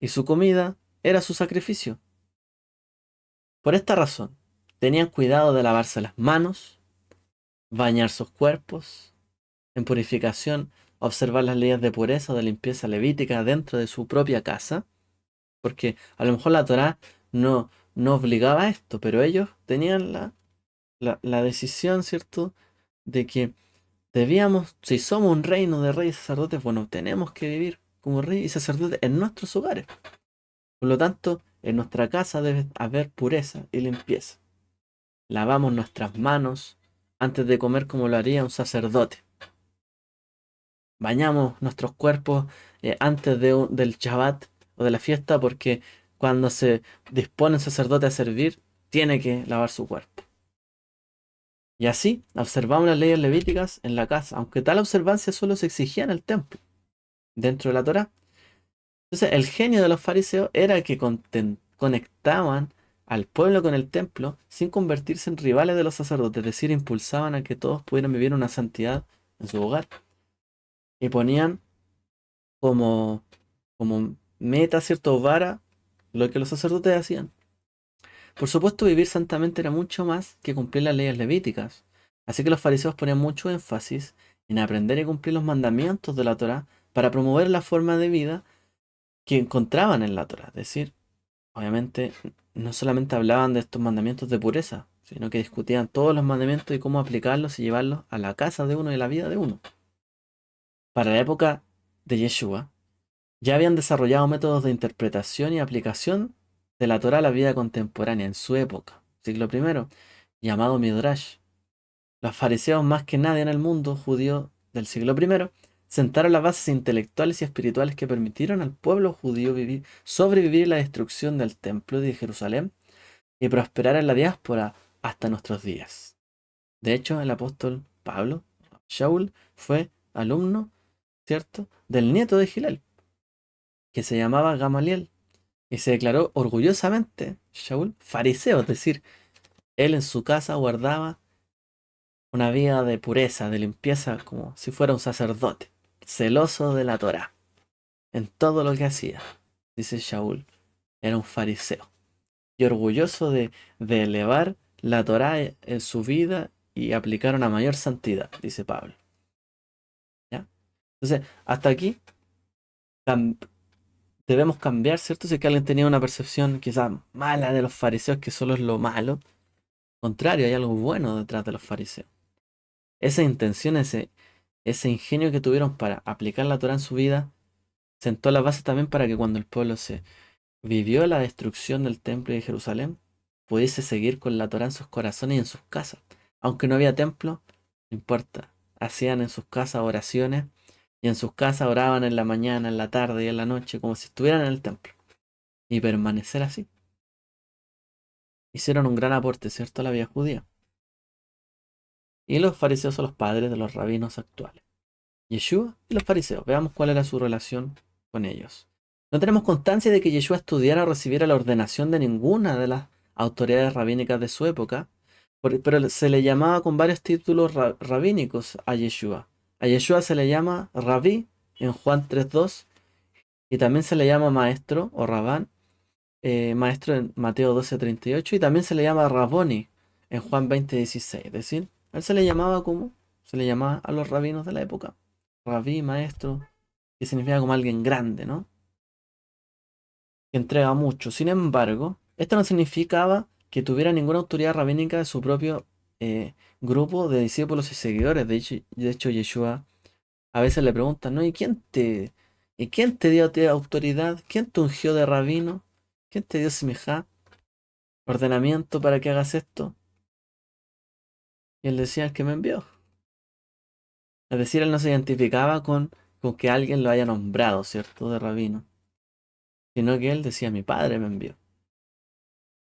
y su comida era su sacrificio. Por esta razón, tenían cuidado de lavarse las manos, bañar sus cuerpos, en purificación, observar las leyes de pureza o de limpieza levítica dentro de su propia casa, porque a lo mejor la Torá no obligaba a esto, pero ellos tenían la decisión, ¿cierto?, de que debíamos, si somos un reino de reyes y sacerdotes, bueno, tenemos que vivir como rey y sacerdote en nuestros hogares. Por lo tanto, en nuestra casa debe haber pureza y limpieza. Lavamos nuestras manos antes de comer como lo haría un sacerdote. Bañamos nuestros cuerpos antes del Shabbat o de la fiesta porque cuando se dispone un sacerdote a servir, tiene que lavar su cuerpo. Y así observamos las leyes levíticas en la casa, aunque tal observancia solo se exigía en el templo, dentro de la Torá. Entonces, el genio de los fariseos era que conectaban al pueblo con el templo sin convertirse en rivales de los sacerdotes, es decir, impulsaban a que todos pudieran vivir una santidad en su hogar. Y ponían como, como meta, cierto, vara, lo que los sacerdotes hacían. Por supuesto, vivir santamente era mucho más que cumplir las leyes levíticas. Así que los fariseos ponían mucho énfasis en aprender y cumplir los mandamientos de la Torá para promover la forma de vida que encontraban en la Torá. Es decir, obviamente no solamente hablaban de estos mandamientos de pureza, sino que discutían todos los mandamientos y cómo aplicarlos y llevarlos a la casa de uno y la vida de uno. Para la época de Yeshua, ya habían desarrollado métodos de interpretación y aplicación de la Torá a la vida contemporánea en su época, siglo primero, llamado Midrash. Los fariseos, más que nadie en el mundo judío del siglo primero, sentaron las bases intelectuales y espirituales que permitieron al pueblo judío sobrevivir la destrucción del templo de Jerusalén y prosperar en la diáspora hasta nuestros días. De hecho, el apóstol Pablo, Shaul, fue alumno, ¿cierto?, del nieto de Gilel, que se llamaba Gamaliel, y se declaró orgullosamente, Shaul, fariseo, es decir, él en su casa guardaba una vida de pureza, de limpieza, como si fuera un sacerdote, celoso de la Torá, en todo lo que hacía, dice Shaul, era un fariseo, y orgulloso de elevar la Torá en su vida y aplicar una mayor santidad, dice Pablo. ¿Ya? Entonces, hasta aquí debemos cambiar, ¿cierto? Si es que alguien tenía una percepción quizás mala de los fariseos, que solo es lo malo, al contrario, hay algo bueno detrás de los fariseos. Esa intención, ese ingenio que tuvieron para aplicar la Torah en su vida, sentó la base también para que cuando el pueblo se vivió la destrucción del templo de Jerusalén, pudiese seguir con la Torah en sus corazones y en sus casas. Aunque no había templo, no importa. Hacían en sus casas oraciones y en sus casas oraban en la mañana, en la tarde y en la noche, como si estuvieran en el templo. Y permanecer así. Hicieron un gran aporte, ¿cierto?, a la vida judía. Y los fariseos son los padres de los rabinos actuales. Yeshua y los fariseos. Veamos cuál era su relación con ellos. No tenemos constancia de que Yeshua estudiara o recibiera la ordenación de ninguna de las autoridades rabínicas de su época, pero se le llamaba con varios títulos rabínicos a Yeshua. A Yeshua se le llama Rabí en Juan 3.2 y también se le llama maestro o Rabán, maestro en Mateo 12.38 y también se le llama Raboni en Juan 20.16. Es decir, a él se le llamaba como se le llamaba a los rabinos de la época. Rabí, maestro, que significa como alguien grande, ¿no? Que entrega mucho. Sin embargo, esto no significaba que tuviera ninguna autoridad rabínica de su propio grupo de discípulos y seguidores. De hecho, Yeshua a veces le preguntan, ¿no? ¿Y quién te dio a ti autoridad? ¿Quién te ungió de rabino? ¿Quién te dio semejá? ¿Ordenamiento para que hagas esto? Y él decía, el que me envió. Es decir, él no se identificaba con que alguien lo haya nombrado, ¿cierto? De rabino. Sino que él decía, mi padre me envió.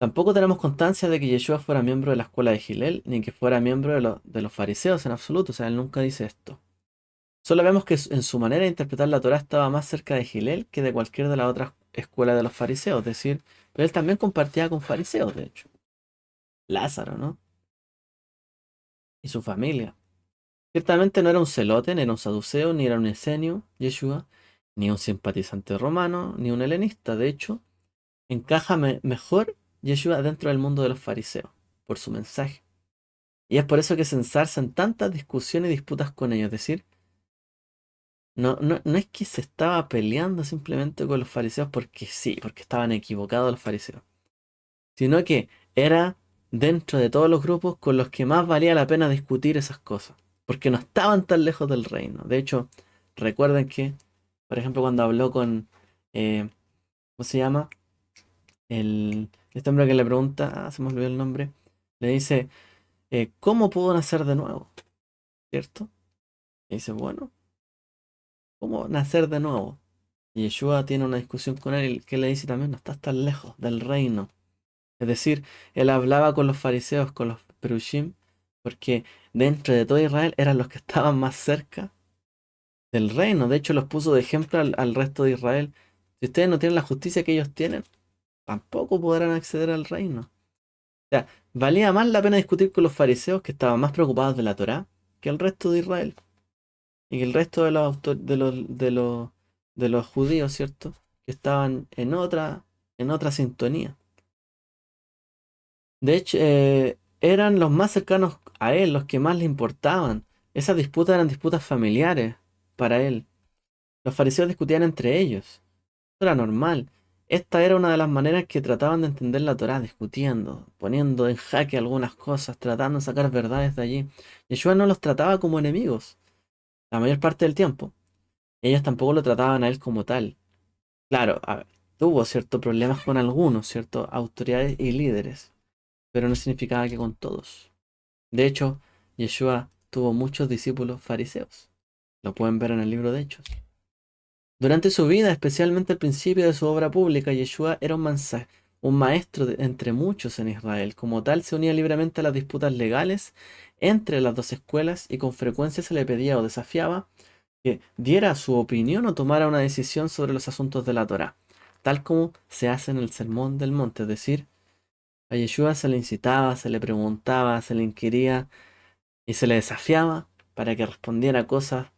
Tampoco tenemos constancia de que Yeshua fuera miembro de la escuela de Gilel, ni que fuera miembro de los fariseos en absoluto, o sea, él nunca dice esto. Solo vemos que en su manera de interpretar la Torá estaba más cerca de Gilel que de cualquier de las otras escuelas de los fariseos, es decir, pero él también compartía con fariseos, de hecho. Lázaro, ¿no? Y su familia. Ciertamente no era un celote, ni era un saduceo, ni era un esenio, Yeshua, ni un simpatizante romano, ni un helenista. De hecho, encaja mejor Yeshua dentro del mundo de los fariseos, por su mensaje. Y es por eso que se ensarza en tantas discusiones y disputas con ellos. Es decir, no es que se estaba peleando simplemente con los fariseos porque sí, porque estaban equivocados los fariseos, sino que era dentro de todos los grupos con los que más valía la pena discutir esas cosas, porque no estaban tan lejos del reino. De hecho, recuerden que, por ejemplo, cuando habló con, ¿cómo se llama? Este hombre que le pregunta, se me olvidó el nombre, le dice, ¿cómo puedo nacer de nuevo? ¿Cierto? Y dice, bueno, ¿cómo nacer de nuevo? Y Yeshua tiene una discusión con él que le dice también, no estás tan lejos del reino. Es decir, él hablaba con los fariseos, con los perushim, porque dentro de todo Israel eran los que estaban más cerca del reino. De hecho, los puso de ejemplo al resto de Israel. Si ustedes no tienen la justicia que ellos tienen, tampoco podrán acceder al reino. O sea, valía más la pena discutir con los fariseos que estaban más preocupados de la Torá que el resto de Israel. Y que el resto de los judíos, ¿cierto? Que estaban en otra sintonía. De hecho, eran los más cercanos a él, los que más le importaban. Esas disputas eran disputas familiares para él. Los fariseos discutían entre ellos. Eso era normal. Esta era una de las maneras que trataban de entender la Torá, discutiendo, poniendo en jaque algunas cosas, tratando de sacar verdades de allí. Yeshua no los trataba como enemigos la mayor parte del tiempo. Ellos tampoco lo trataban a él como tal. Claro, a ver, tuvo ciertos problemas con algunos, ciertas autoridades y líderes, pero no significaba que con todos. De hecho, Yeshua tuvo muchos discípulos fariseos. Lo pueden ver en el libro de Hechos. Durante su vida, especialmente al principio de su obra pública, Yeshua era un maestro entre muchos en Israel. Como tal, se unía libremente a las disputas legales entre las dos escuelas y con frecuencia se le pedía o desafiaba que diera su opinión o tomara una decisión sobre los asuntos de la Torá, tal como se hace en el Sermón del Monte. Es decir, a Yeshua se le incitaba, se le preguntaba, se le inquiría y se le desafiaba para que respondiera cosas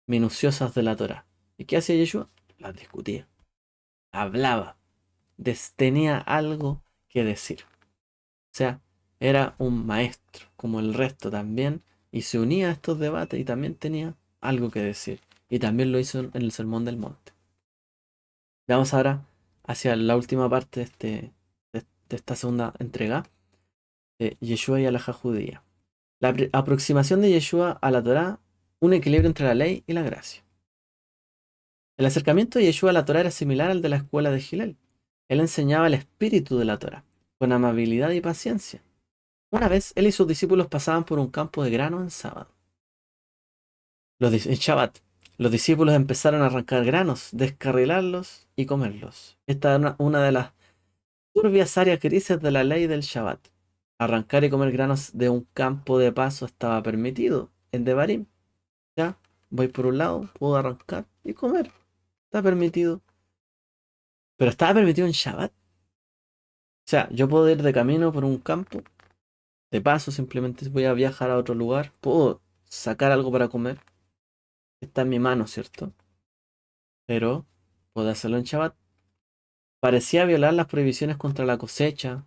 minuciosas de la Torá. ¿Y qué hacía Yeshua? Las discutía, hablaba, tenía algo que decir. O sea, era un maestro, como el resto también, y se unía a estos debates y también tenía algo que decir. Y también lo hizo en el Sermón del Monte. Vamos ahora hacia la última parte de esta segunda entrega, de Yeshua y Alajá judía. La aproximación de Yeshua a la Torá, un equilibrio entre la ley y la gracia. El acercamiento de Yeshua a la Torá era similar al de la escuela de Gilel. Él enseñaba el espíritu de la Torá, con amabilidad y paciencia. Una vez, él y sus discípulos pasaban por un campo de grano en sábado. En Shabbat, los discípulos empezaron a arrancar granos, descarrilarlos y comerlos. Esta es una de las turbias áreas grises de la ley del Shabbat. Arrancar y comer granos de un campo de paso estaba permitido en Devarim. Ya, voy por un lado, puedo arrancar y comer. Está permitido. Pero estaba permitido en Shabbat. O sea, yo puedo ir de camino por un campo, de paso simplemente voy a viajar a otro lugar, puedo sacar algo para comer. Está en mi mano, ¿cierto? Pero puedo hacerlo en Shabbat. Parecía violar las prohibiciones contra la cosecha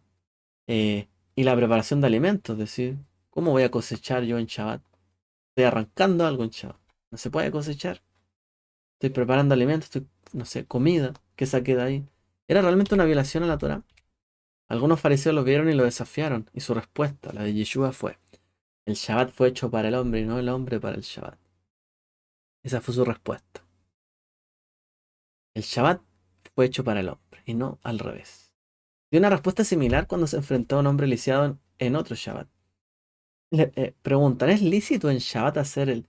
eh, y la preparación de alimentos. Es decir, ¿cómo voy a cosechar yo en Shabbat? Estoy arrancando algo en Shabbat. No se puede cosechar. Estoy preparando alimentos, no sé, comida que saqué de ahí. Era realmente una violación a la Torah. Algunos fariseos lo vieron y lo desafiaron, y su respuesta, la de Yeshua, fue: el Shabbat fue hecho para el hombre y no el hombre para el Shabbat. Esa fue su respuesta. El Shabbat fue hecho para el hombre y no al revés. Dio una respuesta similar cuando se enfrentó a un hombre lisiado en otro Shabbat. Le preguntan: ¿es lícito en Shabbat hacer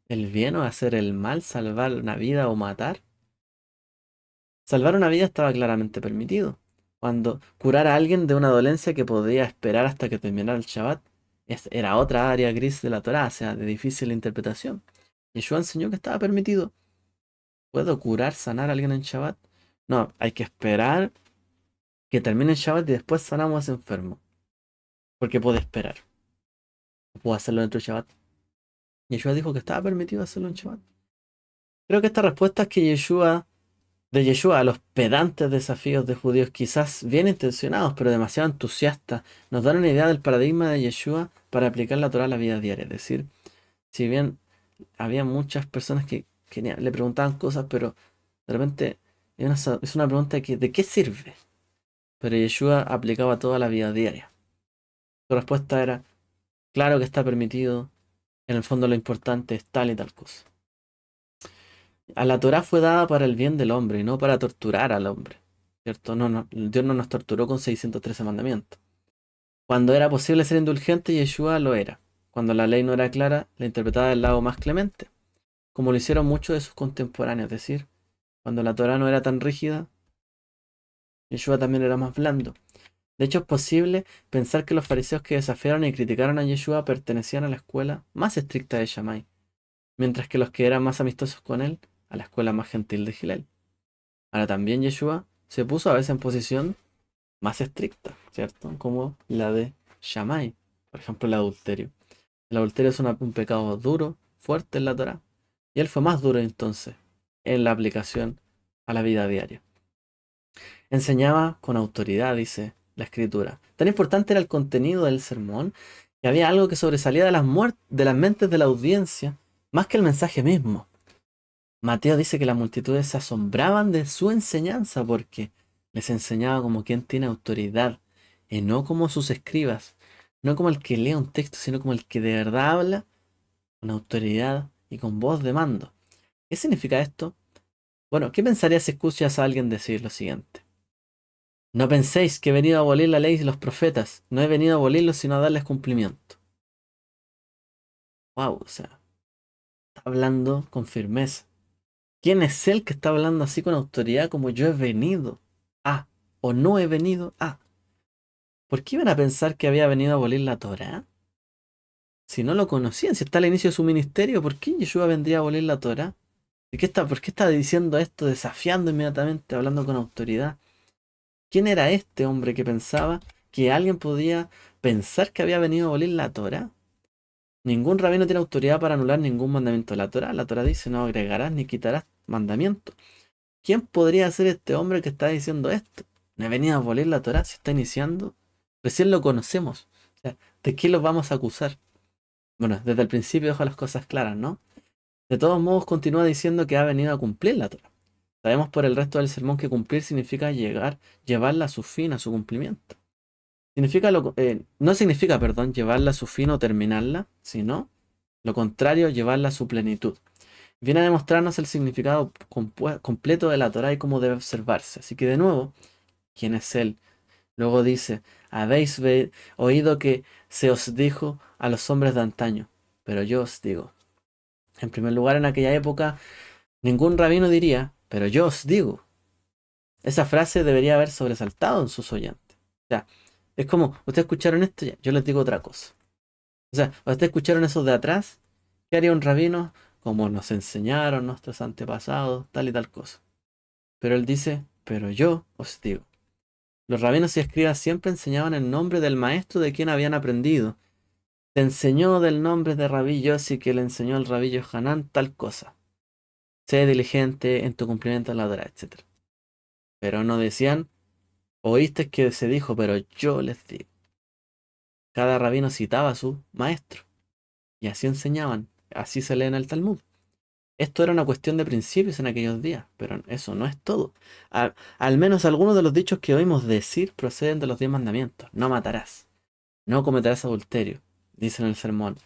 el bien o hacer el mal, salvar una vida o matar? Salvar una vida estaba claramente permitido. Cuando curar a alguien de una dolencia que podía esperar hasta que terminara el Shabbat, era otra área gris de la Torá, o sea, de difícil interpretación. Yeshua enseñó que estaba permitido. ¿Puedo curar, sanar a alguien en Shabbat? No, hay que esperar que termine el Shabbat y después sanamos a ese enfermo. Porque puede esperar. Puedo hacerlo dentro del Shabbat. Yeshua dijo que estaba permitido hacerlo en Shabbat. Creo que esta respuesta es que de Yeshua a los pedantes desafíos de judíos, quizás bien intencionados, pero demasiado entusiastas, nos dan una idea del paradigma de Yeshua para aplicar la Torah a la vida diaria. Es decir, si bien había muchas personas que le preguntaban cosas, pero de repente es una pregunta que ¿de qué sirve? Pero Yeshua aplicaba toda la vida diaria. Su respuesta era, claro que está permitido, en el fondo lo importante es tal y tal cosa. A la Torá fue dada para el bien del hombre y no para torturar al hombre. ¿Cierto? Dios no nos torturó con 613 mandamientos. Cuando era posible ser indulgente, Yeshua lo era. Cuando la ley no era clara, la interpretaba del lado más clemente, como lo hicieron muchos de sus contemporáneos. Es decir, cuando la Torá no era tan rígida, Yeshua también era más blando. De hecho, es posible pensar que los fariseos que desafiaron y criticaron a Yeshua pertenecían a la escuela más estricta de Shammai, mientras que los que eran más amistosos con él, a la escuela más gentil de Gilel. Ahora también Yeshua se puso a veces en posición más estricta, ¿cierto? Como la de Shammai, por ejemplo el adulterio. El adulterio es un pecado duro, fuerte en la Torá, y él fue más duro entonces en la aplicación a la vida diaria. Enseñaba con autoridad, dice la escritura. Tan importante era el contenido del sermón que había algo que sobresalía de de las mentes de la audiencia más que el mensaje mismo. Mateo dice que las multitudes se asombraban de su enseñanza porque les enseñaba como quien tiene autoridad y no como sus escribas, no como el que lee un texto, sino como el que de verdad habla con autoridad y con voz de mando. ¿Qué significa esto? Bueno, ¿qué pensarías si escuchas a alguien decir lo siguiente? No penséis que he venido a abolir la ley y los profetas, no he venido a abolirlos sino a darles cumplimiento. Wow, o sea, está hablando con firmeza. ¿Quién es el que está hablando así con autoridad como yo he venido a o no he venido a? ¿Por qué iban a pensar que había venido a abolir la Torá? Si no lo conocían, si está al inicio de su ministerio, ¿por qué Yeshua vendría a abolir la Torá? ¿Por qué está diciendo esto, desafiando inmediatamente, hablando con autoridad? ¿Quién era este hombre que pensaba que alguien podía pensar que había venido a abolir la Torá? Ningún rabino tiene autoridad para anular ningún mandamiento de la Torá. La Torá dice no agregarás ni quitarás mandamientos. ¿Quién podría ser este hombre que está diciendo esto? No he venido a abolir la Torá, se está iniciando. Recién lo conocemos. O sea, ¿de qué lo vamos a acusar? Bueno, desde el principio dejo las cosas claras, ¿no? De todos modos, continúa diciendo que ha venido a cumplir la Torá. Sabemos por el resto del sermón que cumplir significa llevarla a su fin, a su cumplimiento. No significa, perdón, llevarla a su fin o terminarla, sino lo contrario, llevarla a su plenitud. Viene a demostrarnos el significado completo de la Torá y cómo debe observarse. Así que de nuevo, ¿quién es Él? Luego dice, oído que se os dijo a los hombres de antaño, pero yo os digo. En primer lugar, en aquella época, ningún rabino diría, pero yo os digo. Esa frase debería haber sobresaltado en sus oyentes. O sea, es como, ustedes escucharon esto, ya, yo les digo otra cosa. O sea, ustedes escucharon eso de atrás, ¿qué haría un rabino? Como nos enseñaron nuestros antepasados, tal y tal cosa. Pero él dice, pero yo os digo. Los rabinos y escribas siempre enseñaban el nombre del maestro de quien habían aprendido. Te enseñó del nombre de Rabí Yossi que le enseñó el Rabí Yohanan tal cosa. Sé diligente en tu cumplimiento de la Torá, etc. Pero no decían, oíste que se dijo, pero yo les digo. Cada rabino citaba a su maestro. Y así enseñaban. Así se lee en el Talmud. Esto era una cuestión de principios en aquellos días, pero eso no es todo. Al menos algunos de los dichos que oímos decir proceden de los 10 mandamientos. No matarás. No cometerás adulterio, dice en el sermón.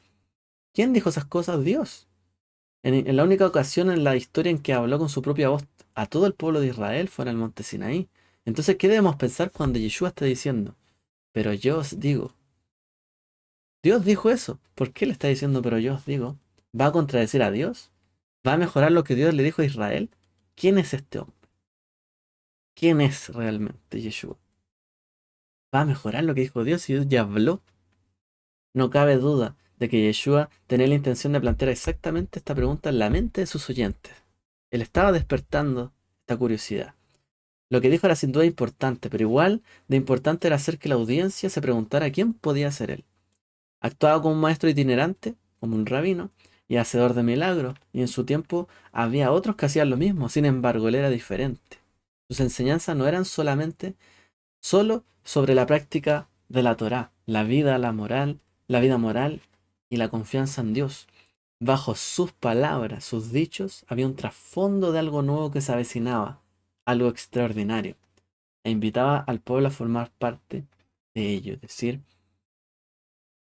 ¿Quién dijo esas cosas? Dios. En la única ocasión en la historia en que habló con su propia voz a todo el pueblo de Israel fue en el monte Sinaí. Entonces, ¿qué debemos pensar cuando Yeshua está diciendo? Pero yo os digo. Dios dijo eso. ¿Por qué le está diciendo pero yo os digo? ¿Va a contradecir a Dios? ¿Va a mejorar lo que Dios le dijo a Israel? ¿Quién es este hombre? ¿Quién es realmente Yeshua? ¿Va a mejorar lo que dijo Dios si Dios ya habló? No cabe duda de que Yeshua tenía la intención de plantear exactamente esta pregunta en la mente de sus oyentes. Él estaba despertando esta curiosidad. Lo que dijo era sin duda importante, pero igual de importante era hacer que la audiencia se preguntara quién podía ser él. Actuaba como un maestro itinerante, como un rabino, y hacedor de milagros, y en su tiempo había otros que hacían lo mismo, sin embargo, él era diferente. Sus enseñanzas no eran solamente solo sobre la práctica de la Torá, la vida moral y la confianza en Dios. Bajo sus palabras, sus dichos, había un trasfondo de algo nuevo que se avecinaba, algo extraordinario, e invitaba al pueblo a formar parte de ello. Es decir,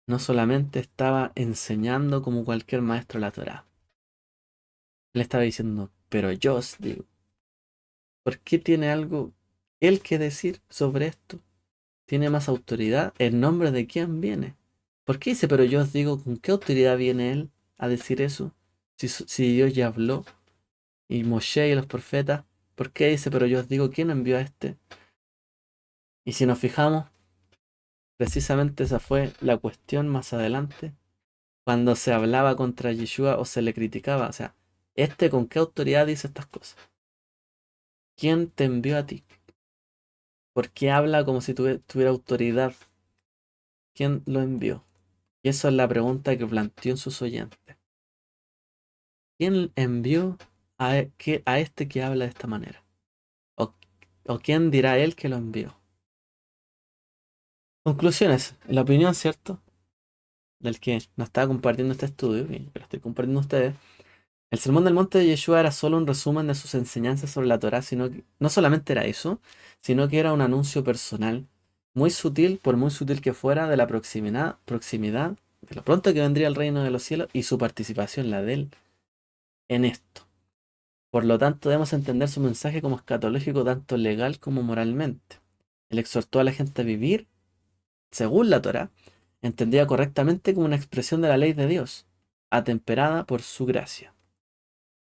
no solamente estaba enseñando como cualquier maestro la Torá, él estaba diciendo, pero yo os digo, ¿por qué tiene algo él que decir sobre esto? ¿Tiene más autoridad? ¿En nombre de quién viene? ¿Por qué dice, pero yo os digo, con qué autoridad viene él a decir eso? Si Dios ya habló, y Moshe y los profetas, ¿por qué dice, pero yo os digo, quién envió a este? Y si nos fijamos, precisamente esa fue la cuestión más adelante, cuando se hablaba contra Yeshua o se le criticaba. O sea, ¿este con qué autoridad dice estas cosas? ¿Quién te envió a ti? ¿Por qué habla como si tuviera autoridad? ¿Quién lo envió? Y eso es la pregunta que planteó en sus oyentes. ¿Quién envió a este que habla de esta manera? ¿O, o quién dirá él que lo envió? Conclusiones. La opinión, ¿cierto? Del que nos estaba compartiendo este estudio, y que lo estoy compartiendo a ustedes. El Sermón del Monte de Yeshua era solo un resumen de sus enseñanzas sobre la Torá, sino que no solamente era eso, sino que era un anuncio personal, muy sutil, por muy sutil que fuera, de la proximidad, de lo pronto que vendría el reino de los cielos y su participación, la de él, en esto. Por lo tanto, debemos entender su mensaje como escatológico tanto legal como moralmente. Él exhortó a la gente a vivir según la Torá, entendida correctamente como una expresión de la ley de Dios, atemperada por su gracia.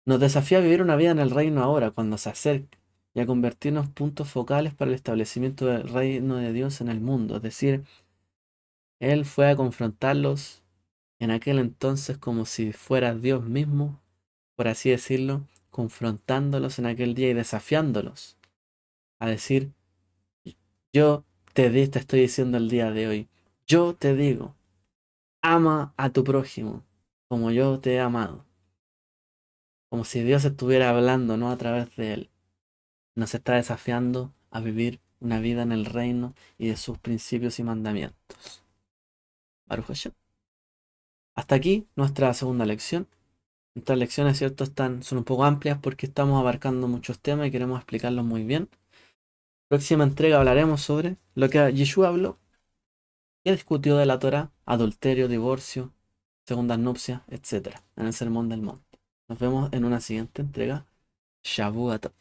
Nos desafía a vivir una vida en el reino ahora, cuando se acerca, y a convertirnos en puntos focales para el establecimiento del reino de Dios en el mundo. Es decir, Él fue a confrontarlos en aquel entonces como si fuera Dios mismo, por así decirlo, confrontándolos en aquel día y desafiándolos a decir, te estoy diciendo el día de hoy, yo te digo, ama a tu prójimo como yo te he amado. Como si Dios estuviera hablando, no a través de él. Nos está desafiando a vivir una vida en el reino y de sus principios y mandamientos. Baruch Hashem. Hasta aquí nuestra segunda lección. Nuestras lecciones, ¿cierto?, son un poco amplias porque estamos abarcando muchos temas y queremos explicarlos muy bien. Próxima entrega hablaremos sobre lo que Yeshua habló y discutió de la Torah, adulterio, divorcio, segundas nupcias, etc. en el Sermón del Monte. Nos vemos en una siguiente entrega. Shavuot.